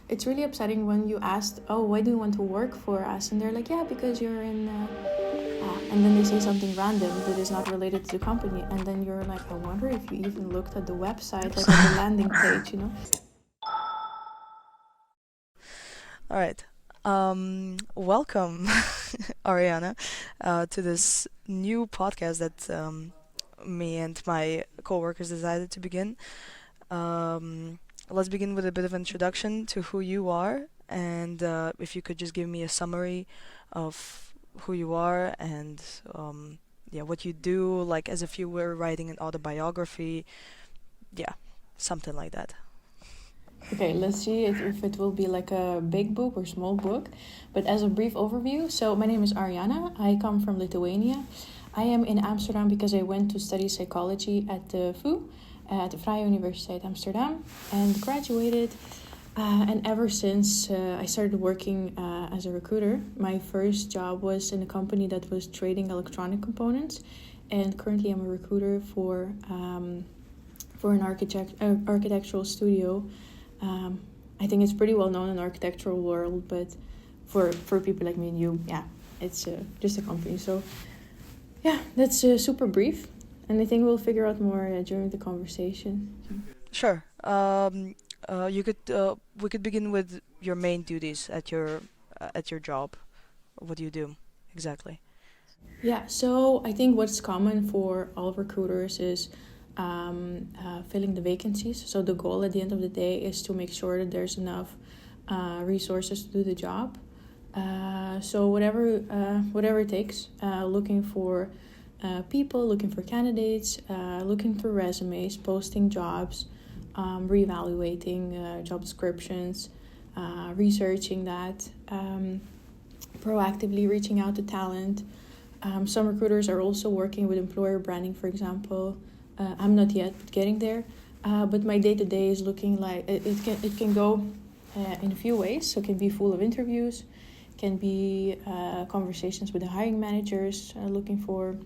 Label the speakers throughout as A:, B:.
A: it's really upsetting when you ask, oh, why do you want to work for us? And they're like, yeah, because you're in... and then they say something random that is not related to the company. And then you're like, I wonder if you even looked at the website, like at the landing page,
B: All right. Welcome, Ariana, to this new podcast that me and my coworkers decided to begin. Let's begin with a bit of introduction to who you are, and if you could just give me a summary of who you are and yeah, what you do, like as if you were writing an autobiography. Yeah, something like that.
A: Okay, let's see if it will be like a big book or small book. But as a brief overview, so my name is Ariana. I come from Lithuania. I am in Amsterdam because I went to study psychology at the VU, at the Vrije Universiteit Amsterdam, and graduated. And ever since I started working as a recruiter, my first job was in a company that was trading electronic components. And currently I'm a recruiter for an architectural studio. I think it's pretty well known in the architectural world, but for people like me and you, yeah, it's just a company. So yeah, that's super brief, and I think we'll figure out more during the conversation.
B: Sure. You could we could begin with your main duties at your job. What do you do exactly?
A: Yeah, so I think what's common for all recruiters is filling the vacancies. So the goal at the end of the day is to make sure that there's enough resources to do the job. So whatever it takes, looking for people, looking for candidates, looking through resumes, posting jobs, reevaluating job descriptions, researching that, proactively reaching out to talent. Some recruiters are also working with employer branding, for example. I'm not yet, but getting there. But my day-to-day is looking like it can go in a few ways. So it can be full of interviews, can be conversations with the hiring managers looking for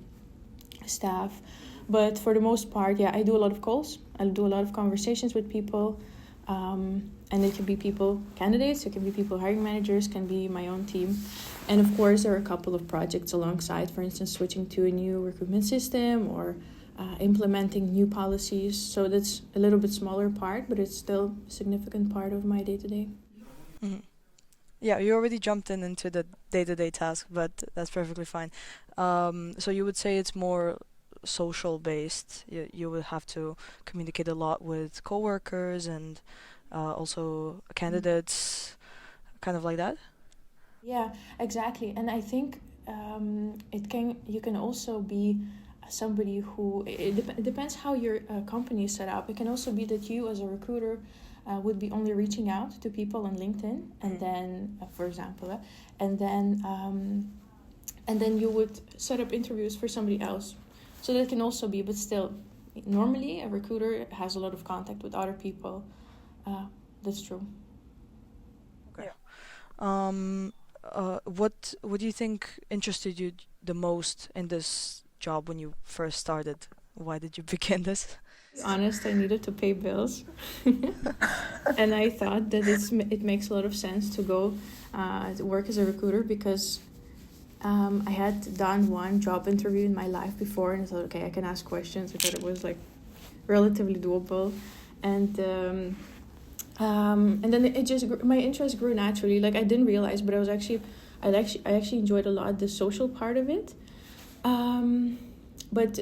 A: staff. But for the most part, yeah, I do a lot of calls. I do a lot of conversations with people. And it can be people, candidates, it can be people, hiring managers, can be my own team. And of course, there are a couple of projects alongside, for instance, switching to a new recruitment system or implementing new policies. So that's a little bit smaller part, but it's still a significant part of my day-to-day.
B: Mhm. Yeah, you already jumped into the day-to-day task, but that's perfectly fine. So you would say it's more social based. You would have to communicate a lot with coworkers and also candidates, kind of like that.
A: Yeah, exactly. And I think you can also be somebody who it depends how your company is set up. It can also be that you as a recruiter would be only reaching out to people on LinkedIn, and then for example, and then you would set up interviews for somebody else. So that can also be, but still, normally a recruiter has a lot of contact with other people. That's true.
B: Okay. Um, what do you think interested you the most in this job when you first started? Why did you begin this?
A: To be honest, I needed to pay bills, and I thought that it makes a lot of sense to go to work as a recruiter because I had done one job interview in my life before, and I thought, okay, I can ask questions. I thought it was like relatively doable, and and then it just my interest grew naturally. Like I didn't realize, but I actually enjoyed a lot the social part of it. But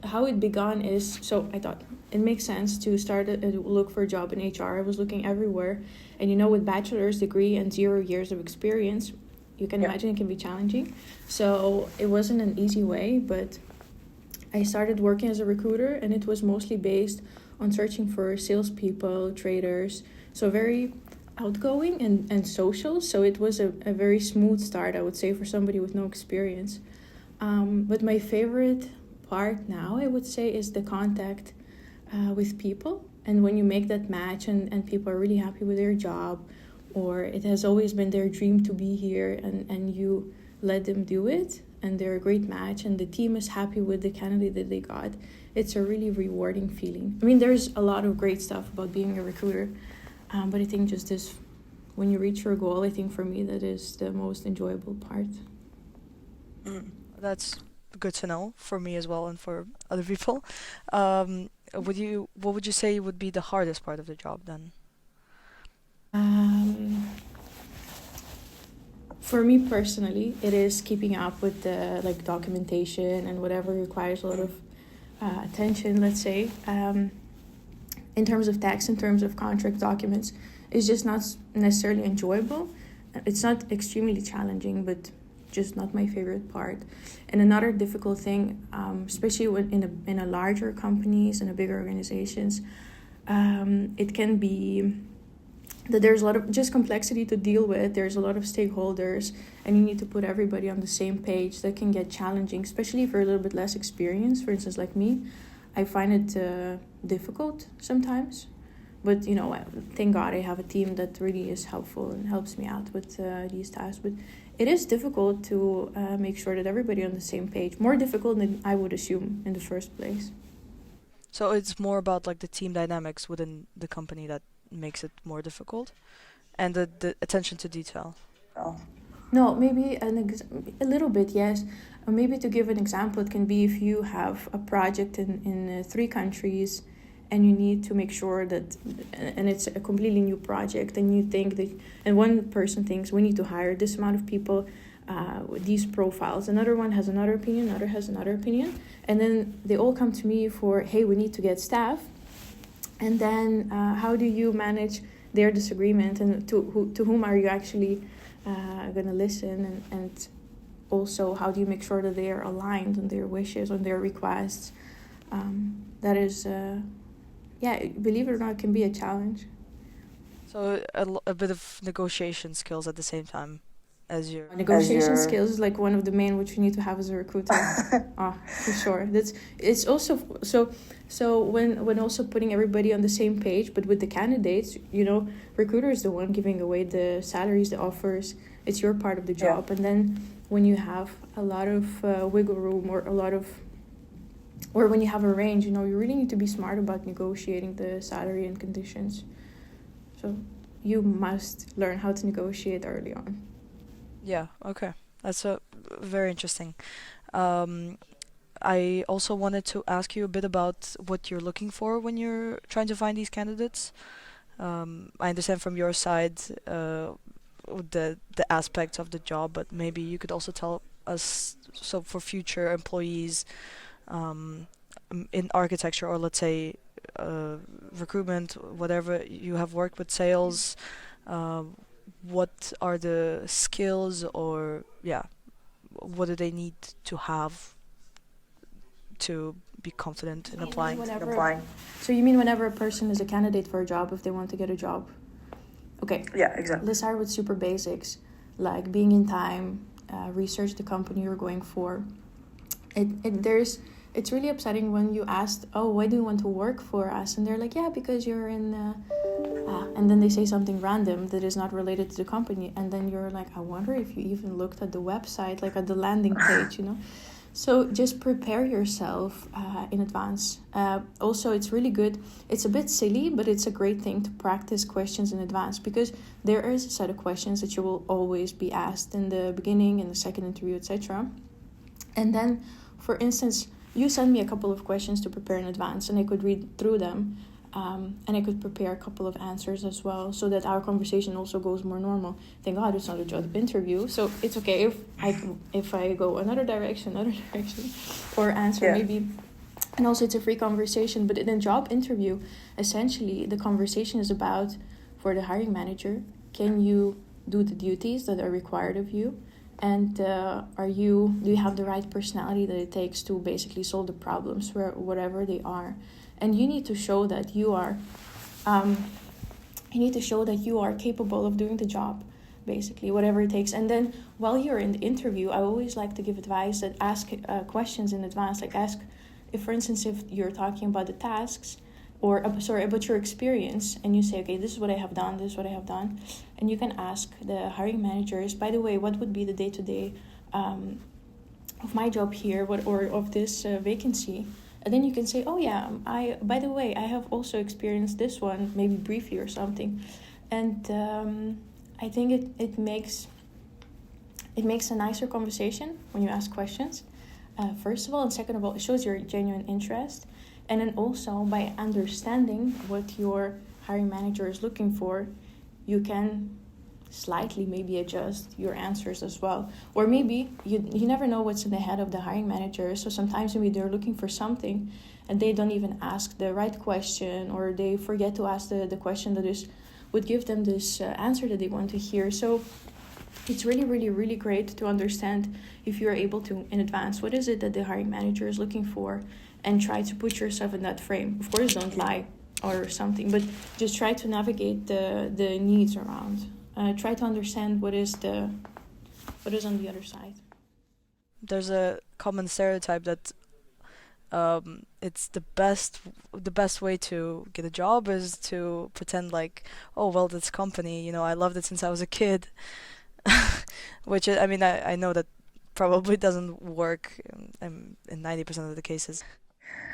A: how it began is, so I thought it makes sense to start a look for a job in HR. I was looking everywhere, and with bachelor's degree and 0 years of experience, you can imagine it can be challenging. So it wasn't an easy way, but I started working as a recruiter, and it was mostly based on searching for salespeople, traders, so very outgoing and social. So it was a very smooth start, I would say, for somebody with no experience. But my favorite part now, I would say, is the contact with people. And when you make that match and people are really happy with their job, or it has always been their dream to be here, and you let them do it, and they're a great match, and the team is happy with the candidate that they got, it's a really rewarding feeling. I mean, there's a lot of great stuff about being a recruiter, but I think just this when you reach your goal, I think for me that is the most enjoyable part.
B: That's good to know for me as well and for other people. What would you say would be the hardest part of the job then?
A: For me personally, it is keeping up with the like documentation and whatever requires a lot of attention, let's say. In terms of tax, in terms of contract documents, it's just not necessarily enjoyable. It's not extremely challenging, but just not my favorite part. And another difficult thing, especially when in a larger companies and a bigger organizations, it can be that there's a lot of just complexity to deal with. There's a lot of stakeholders, and you need to put everybody on the same page. That can get challenging, especially if you're a little bit less experienced. For instance, like me, I find it difficult sometimes. But, thank God I have a team that really is helpful and helps me out with these tasks. But it is difficult to make sure that everybody on the same page. More difficult than I would assume in the first place.
B: So it's more about like the team dynamics within the company that makes it more difficult, and the attention to detail.
A: No, maybe a little bit, yes. Maybe to give an example, it can be if you have a project in 3 countries and you need to make sure that, and it's a completely new project, and you think that, and one person thinks we need to hire this amount of people with these profiles. Another one has another opinion, another has another opinion. And then they all come to me for, hey, we need to get staff. And then how do you manage their disagreement, and to whom are you actually going to listen, and also how do you make sure that they are aligned on their wishes, on their requests. That is, believe it or not, it can be a challenge.
B: So a bit of negotiation skills at the same time as your
A: negotiation skills is like one of the main which you need to have as a recruiter. For sure. It's also so when also putting everybody on the same page, but with the candidates, recruiter is the one giving away the salaries, the offers. It's your part of the job. And then when you have a lot of wiggle room, or when you have a range, you really need to be smart about negotiating the salary and conditions. So you must learn how to negotiate early on.
B: Yeah, okay. That's very interesting. I also wanted to ask you a bit about what you're looking for when you're trying to find these candidates. I understand from your side the aspects of the job, but maybe you could also tell us, so for future employees in architecture, or let's say recruitment, whatever, you have worked with sales, what are the skills, or what do they need to have to be confident in applying?
A: So you mean whenever a person is a candidate for a job, if they want to get a job? Okay.
C: Yeah, exactly.
A: Let's start with super basics, like being in time, research the company you're going for. It's really upsetting when you ask, oh, why do you want to work for us? And they're like, yeah, because you're in... and then they say something random that is not related to the company. And then you're like, I wonder if you even looked at the website, like at the landing page, So just prepare yourself in advance. Also, it's really good. It's a bit silly, but it's a great thing to practice questions in advance, because there is a set of questions that you will always be asked in the beginning, in the second interview, etc. And then, for instance, you send me a couple of questions to prepare in advance, and I could read through them, and I could prepare a couple of answers as well, so that our conversation also goes more normal. Thank God it's not a job interview, so it's okay if I go another direction, or answer maybe. And also it's a free conversation. But in a job interview, essentially the conversation is about, for the hiring manager, can you do the duties that are required of you? And do you have the right personality that it takes to basically solve the problems, whatever they are? And you need to show that you are capable of doing the job, basically, whatever it takes. And then while you're in the interview, I always like to give advice that ask questions in advance. Like ask, for instance, if you're talking about the tasks, or about your experience, and you say, okay, this is what I have done, this is what I have done. And you can ask the hiring managers, by the way, what would be the day-to-day of my job here, or of this vacancy? And then you can say, oh yeah, by the way, I have also experienced this one, maybe briefly or something. And I think it makes a nicer conversation when you ask questions. First of all, and second of all, it shows your genuine interest. And then also, by understanding what your hiring manager is looking for, you can slightly maybe adjust your answers as well. Or maybe you never know what's in the head of the hiring manager. So sometimes maybe they're looking for something and they don't even ask the right question, or they forget to ask the question that would give them this answer that they want to hear. So it's really, really, really great to understand, if you're able to in advance, what is it that the hiring manager is looking for, and try to put yourself in that frame. Of course, don't lie or something, but just try to navigate the needs around. Try to understand what is on the other side.
B: There's a common stereotype that it's the best way to get a job is to pretend like, oh well, this company, I loved it since I was a kid. Which I mean, I know that probably doesn't work in 90% of the cases.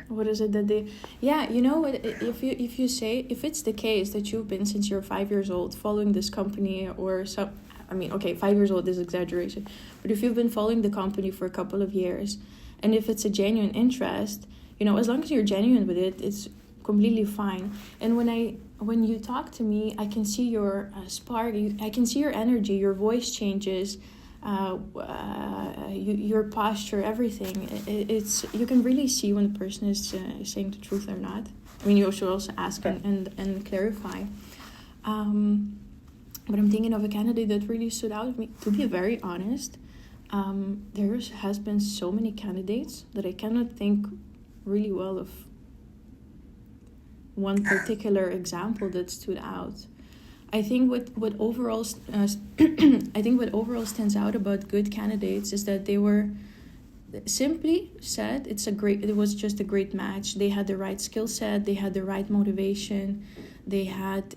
A: What is it that they... Yeah, you know what, if you say, if it's the case that you've been since you're 5 years old following this company, or some... I mean, okay, 5 years old is exaggeration, but if you've been following the company for a couple of years, and if it's a genuine interest, as long as you're genuine with it, it's completely fine. And when you talk to me, I can see your spark, I can see your energy, your voice changes, your posture, everything. It's you can really see when the person is saying the truth or not. I mean, you should also ask and clarify. But I'm thinking of a candidate that really stood out to me. To be very honest, there has been so many candidates that I cannot think really well of one particular example that stood out. I think what overall stands out about good candidates is that they were, simply said, it was just a great match. They had the right skill set, they had the right motivation, they had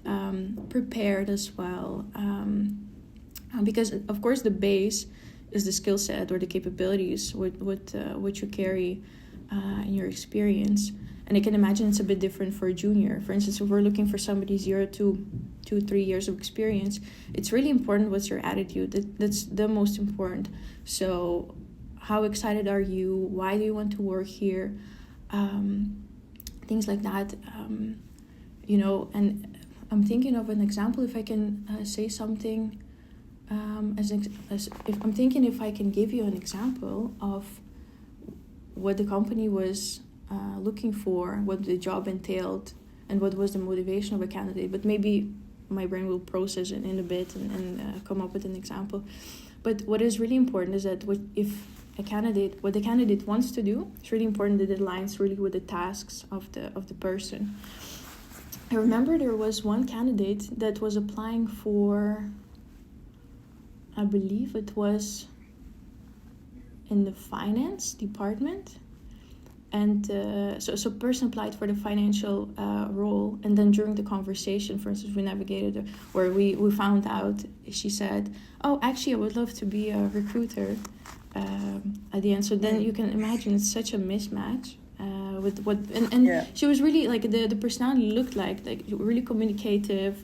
A: prepared as well. Because of course the base is the skill set or the capabilities, what you carry in your experience. And I can imagine it's a bit different for a junior. For instance, if we're looking for somebody 0 to 2-3 years of experience, it's really important what's your attitude. That's the most important. So how excited are you? Why do you want to work here? Things like that. And I'm thinking of an example, if I can say something. If I can give you an example of what the company was looking for, what the job entailed, and what was the motivation of a candidate. But maybe my brain will process it in a bit and come up with an example. But what is really important is that what the candidate wants to do, it's really important that it aligns really with the tasks of the person. I remember there was one candidate that was applying for, I believe it was in the finance department. And so person applied for the financial role, and then during the conversation, for instance, we navigated, or we found out, she said, oh, actually, I would love to be a recruiter at the end. So then you can imagine it's such a mismatch with what, and yeah. She was really, like, the personality looked like really communicative,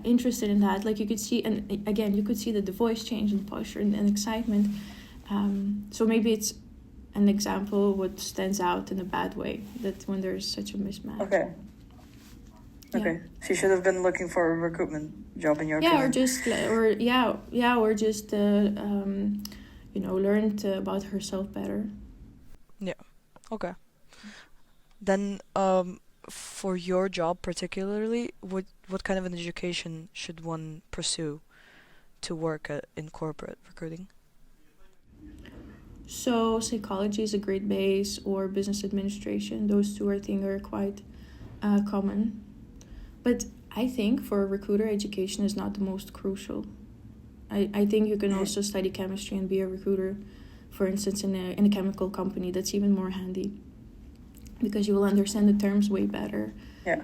A: interested in that. Like, you could see, and again, you could see that the voice change and posture and excitement. So maybe it's an example what stands out in a bad way, that when there's such a mismatch.
C: Okay.
A: Yeah.
C: She should have been looking for a recruitment job in your opinion.
A: Or just learned about herself better.
B: Yeah. Okay. Then for your job particularly, what kind of an education should one pursue to work in corporate recruiting?
A: So psychology is a great base, or business administration. Those two, I think, are quite common. But I think for a recruiter, education is not the most crucial. I think you can also study chemistry and be a recruiter, for instance, in a chemical company. That's even more handy, because you will understand the terms way better.
C: Yeah.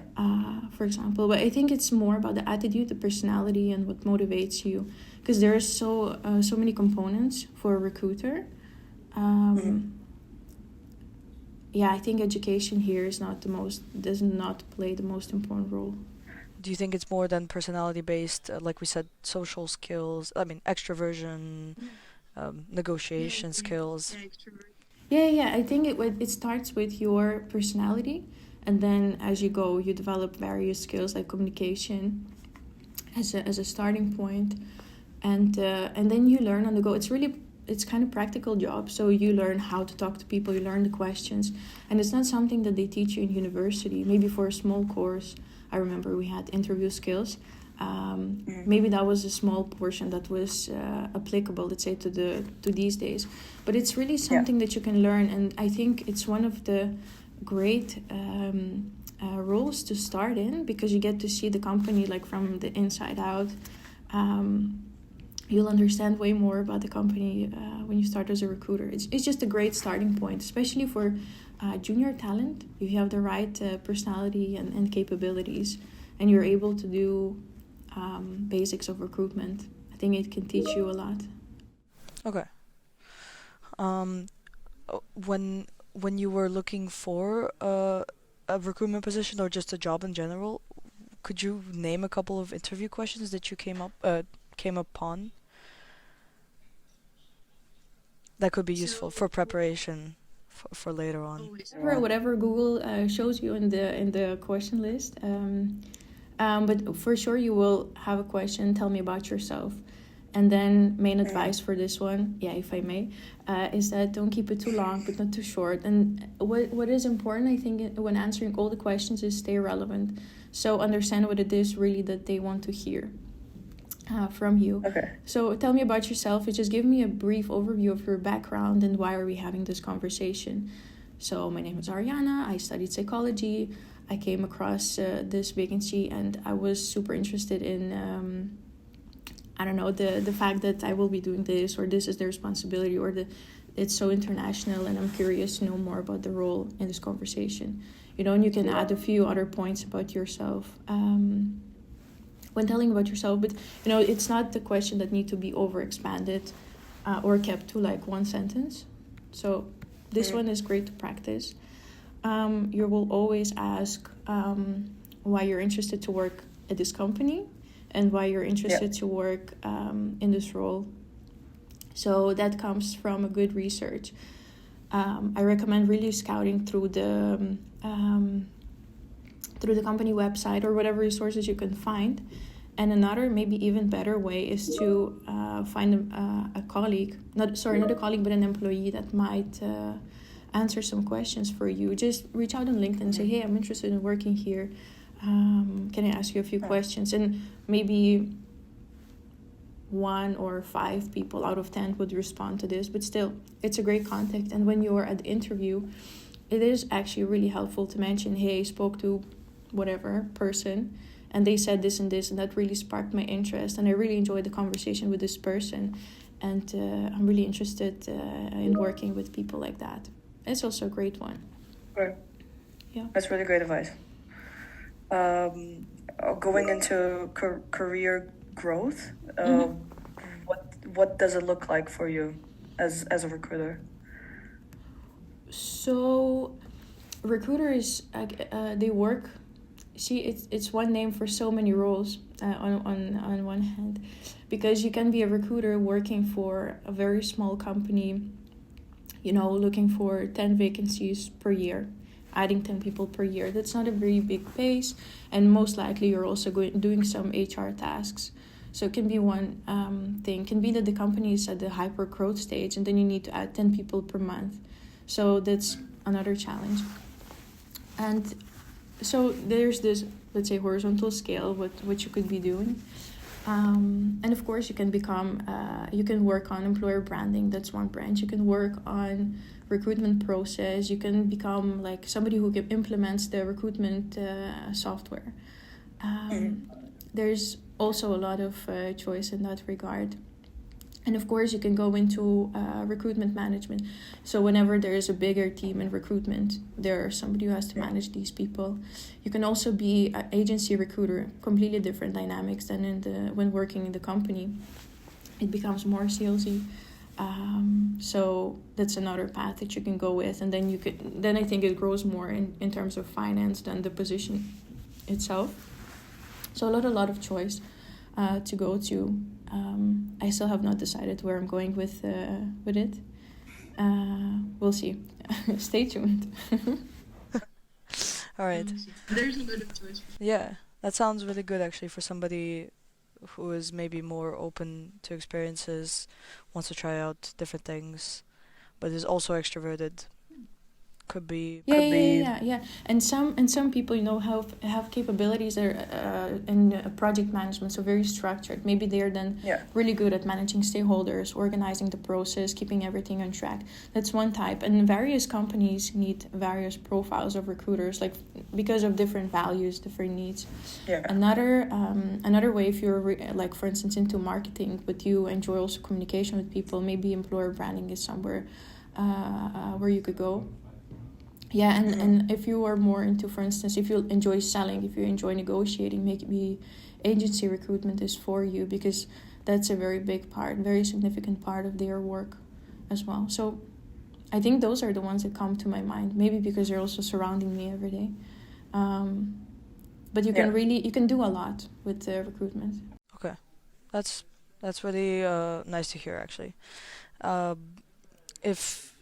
A: For example, but I think it's more about the attitude, the personality, and what motivates you, because there are so many components for a recruiter. I think education here does not play the most important role.
B: do you think it's more than personality based, like we said, social skills, I mean extroversion, negotiation skills?
A: Yeah. I think it starts with your personality, and then as you go, you develop various skills like communication as a starting point, and then you learn on the go. It's kind of practical job, so you learn how to talk to people, you learn the questions, and it's not something that they teach you in university. Maybe for a small course, I remember we had interview skills. Maybe that was a small portion that was applicable, let's say, to these days. But it's really something that you can learn, and I think it's one of the great roles to start in, because you get to see the company like from the inside out. You'll understand way more about the company when you start as a recruiter. It's just a great starting point, especially for junior talent. If you have the right personality and capabilities, and you're able to do basics of recruitment, I think it can teach you a lot.
B: Okay. When you were looking for a recruitment position or just a job in general, could you name a couple of interview questions that you came upon that could be useful for preparation for later on?
A: Whatever Google shows you in the question list. But for sure you will have a question, tell me about yourself. And then main advice for this one, if I may, is that don't keep it too long, but not too short. And what is important, I think, when answering all the questions is stay relevant. So understand what it is really that they want to hear from you.
C: Okay.
A: So tell me about yourself. Just give me a brief overview of your background and why are we having this conversation. So my name is Ariana. I studied psychology. I came across this vacancy and I was super interested in, the fact that I will be doing this, or this is the responsibility, or it's so international, and I'm curious to know more about the role in this conversation. And you can add a few other points about yourself when telling about yourself, but it's not the question that need to be over expanded or kept to like one sentence. So this one is great to practice. You will always ask why you're interested to work at this company and why you're interested to work in this role. So that comes from a good research. I recommend really scouting through the company website or whatever resources you can find. And another, maybe even better way is to find a colleague, not a colleague, but an employee that might answer some questions for you. Just reach out on LinkedIn and say, hey, I'm interested in working here. Can I ask you a few questions? And maybe 1 or 5 people out of 10 would respond to this, but still, it's a great contact. And when you are at the interview, it is actually really helpful to mention, hey, I spoke to whatever person, and they said this, and that really sparked my interest, and I really enjoyed the conversation with this person, and I'm really interested in working with people like that. It's also a great one.
C: Right.
A: Yeah.
C: That's really great advice. Going into career growth, what does it look like for you as a recruiter?
A: So recruiters, they work. See, it's one name for so many roles on one hand, because you can be a recruiter working for a very small company, looking for 10 vacancies per year, adding 10 people per year. That's not a very big pace, and most likely you're also doing some HR tasks. So it can be one thing. Can be that the company is at the hyper growth stage, and then you need to add 10 people per month. So that's another challenge. And so there's this, let's say, horizontal scale, what you could be doing. And of course, you can you can work on employer branding. That's one branch. You can work on recruitment process. You can become like somebody who implements the recruitment software. There's also a lot of choice in that regard. And of course, you can go into recruitment management. So whenever there is a bigger team in recruitment, there's somebody who has to manage these people. You can also be an agency recruiter, completely different dynamics than when working in the company. It becomes more salesy. So that's another path that you can go with. And then I think it grows more in terms of finance than the position itself. So a lot of choice to go to. I still have not decided where I'm going with it. We'll see. Stay tuned.
B: All right.
D: There's a lot of choice.
B: Yeah, that sounds really good actually for somebody who is maybe more open to experiences, wants to try out different things, but is also extroverted. Could be.
A: Yeah. And some people, have capabilities that are in project management, so very structured. Maybe they're then really good at managing stakeholders, organizing the process, keeping everything on track. That's one type. And various companies need various profiles of recruiters, like because of different values, different needs.
C: Yeah.
A: Another way, if you're like for instance into marketing, but you enjoy also communication with people, maybe employer branding is somewhere where you could go. Yeah, and if you are more into, for instance, if you enjoy selling, if you enjoy negotiating, maybe agency recruitment is for you, because that's a very big part, very significant part of their work as well. So I think those are the ones that come to my mind, maybe because they're also surrounding me every day. But you can do a lot with recruitment.
B: Okay, that's really nice to hear actually. If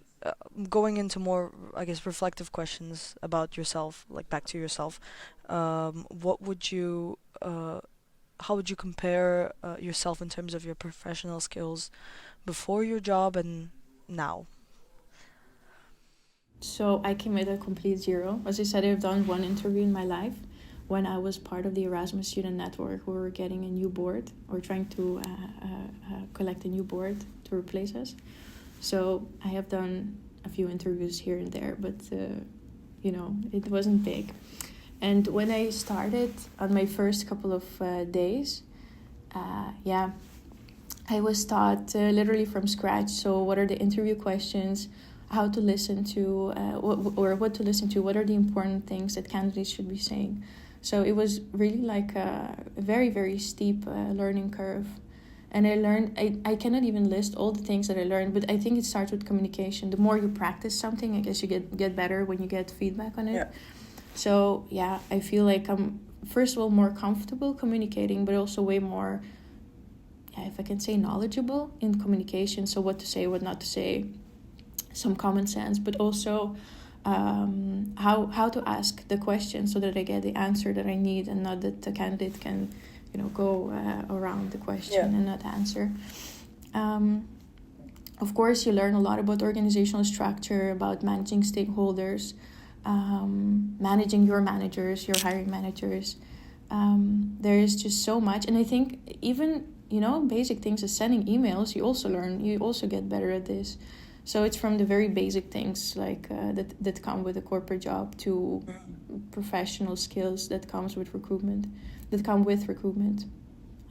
B: going into more, I guess, reflective questions about yourself, like back to yourself, what would you, how would you compare yourself in terms of your professional skills before your job and now?
A: So I came at a complete zero. As I said, I've done one interview in my life when I was part of the Erasmus Student Network. We were getting a new board, or trying to collect a new board to replace us. So I have done a few interviews here and there, but, it wasn't big. And when I started on my first couple of days, I was taught literally from scratch. So what are the interview questions, how to listen to, what to listen to, what are the important things that candidates should be saying. So it was really like a very, very steep learning curve. And I learned, I cannot even list all the things that I learned, but I think it starts with communication. The more you practice something, I guess you get better when you get feedback on it. Yeah. So, I feel like I'm, first of all, more comfortable communicating, but also way more, if I can say, knowledgeable in communication. So what to say, what not to say, some common sense, but also how to ask the question so that I get the answer that I need, and not that the candidate can go around the question and not answer. Of course, you learn a lot about organizational structure, about managing stakeholders, managing your managers, your hiring managers. There is just so much. And I think even, basic things as sending emails, you also get better at this. So it's from the very basic things like that come with a corporate job to professional skills that come with recruitment.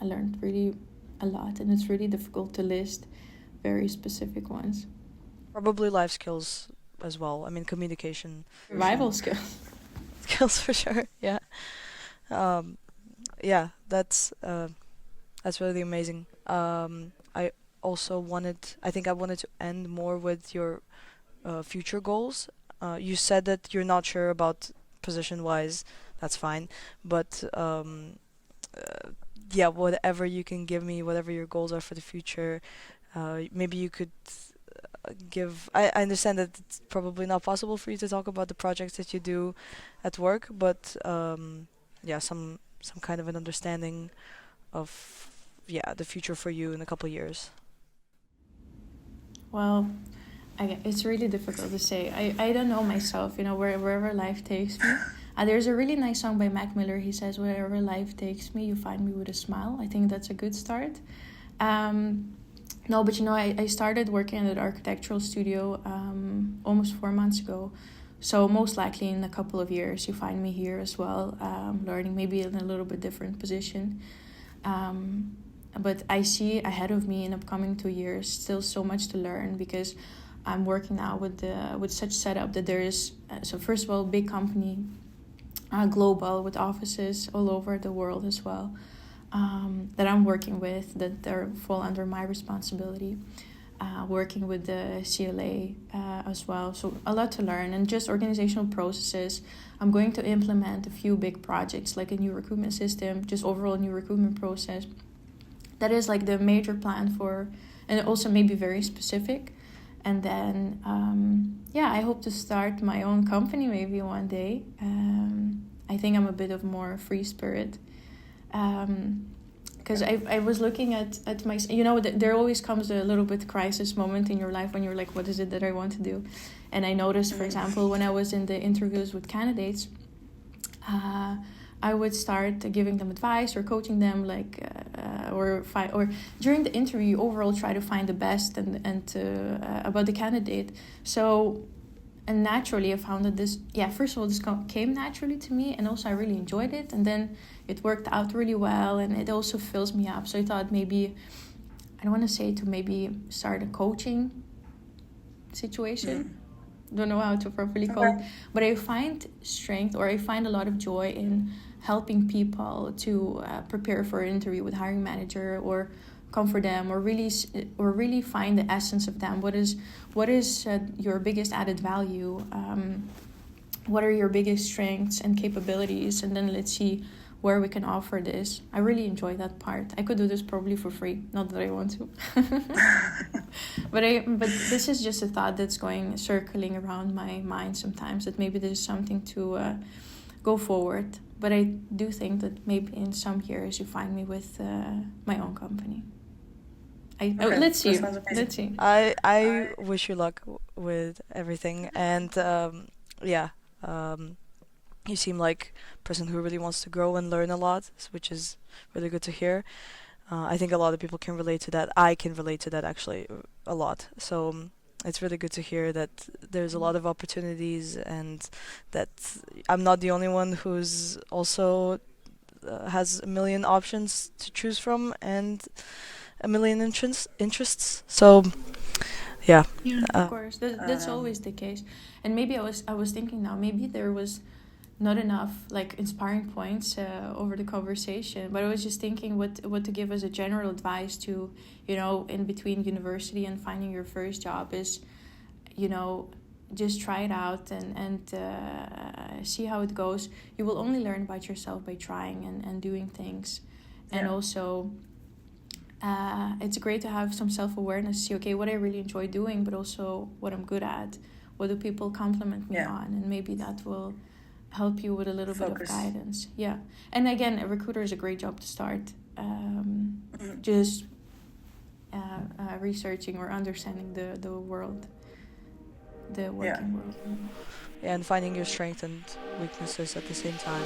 A: I learned really a lot, and it's really difficult to list very specific ones.
B: Probably life skills as well. I mean, communication.
A: Survival skills.
B: Skills for sure, yeah. That's really amazing. I wanted to end more with your future goals. You said that you're not sure about position-wise. That's fine, but whatever you can give me, whatever your goals are for the future, maybe you could give. I understand that it's probably not possible for you to talk about the projects that you do at work, but some kind of an understanding of the future for you in a couple of years.
A: Well, it's really difficult to say. I don't know myself, wherever life takes me. There's a really nice song by Mac Miller. He says, "Wherever life takes me, you find me with a smile." I think that's a good start. No, but I started working at an architectural studio almost 4 months ago. So most likely in a couple of years, you find me here as well, learning maybe in a little bit different position. But I see ahead of me in upcoming 2 years still so much to learn, because I'm working now with such setup that there is, so first of all, big company, global, with offices all over the world as well, that I'm working with, that fall under my responsibility. working with the CLA as well. So a lot to learn, and just organizational processes. I'm going to implement a few big projects, like a new recruitment system, just overall new recruitment process. That is like the major plan for, and also maybe very specific. And then, I hope to start my own company maybe one day. I think I'm a bit of more free spirit. Because I was looking at my, there always comes a little bit crisis moment in your life when you're like, what is it that I want to do? And I noticed, for example, when I was in the interviews with candidates, I would start giving them advice or coaching them, or during the interview, overall try to find the best and about the candidate. So, and naturally, I found that this came naturally to me, and also I really enjoyed it, and then it worked out really well, and it also fills me up. So I thought maybe, I don't want to say to maybe start a coaching situation. Don't know how to properly call it, but I find strength, or I find a lot of joy in helping people to prepare for an interview with hiring manager, or comfort them, or really find the essence of them. What is your biggest added value? What are your biggest strengths and capabilities? And then let's see where we can offer this. I really enjoy that part. I could do this probably for free, not that I want to. But this is just a thought that's circling around my mind sometimes, that maybe there's something to go forward. But I do think that maybe in some years you find me with my own company. Let's see. Let's see.
B: I wish you luck with everything, and you seem like a person who really wants to grow and learn a lot, which is really good to hear. I think a lot of people can relate to that. I can relate to that actually a lot. So it's really good to hear that there's a lot of opportunities, and that I'm not the only one who's also has a million options to choose from and a million interests. So yeah.
A: Of course, that's always the case. And maybe I was thinking now, maybe there was not enough like inspiring points over the conversation, but I was just thinking what to give as a general advice to, in between university and finding your first job is, just try it out and see how it goes. You will only learn about yourself by trying and doing things. And also it's great to have some self-awareness, see, okay, what I really enjoy doing, but also what I'm good at, what do people compliment me on, and maybe that will help you with a little bit of guidance. And again, a recruiter is a great job to start. Just researching or understanding the world, the working world.
B: And finding your strengths and weaknesses at the same time.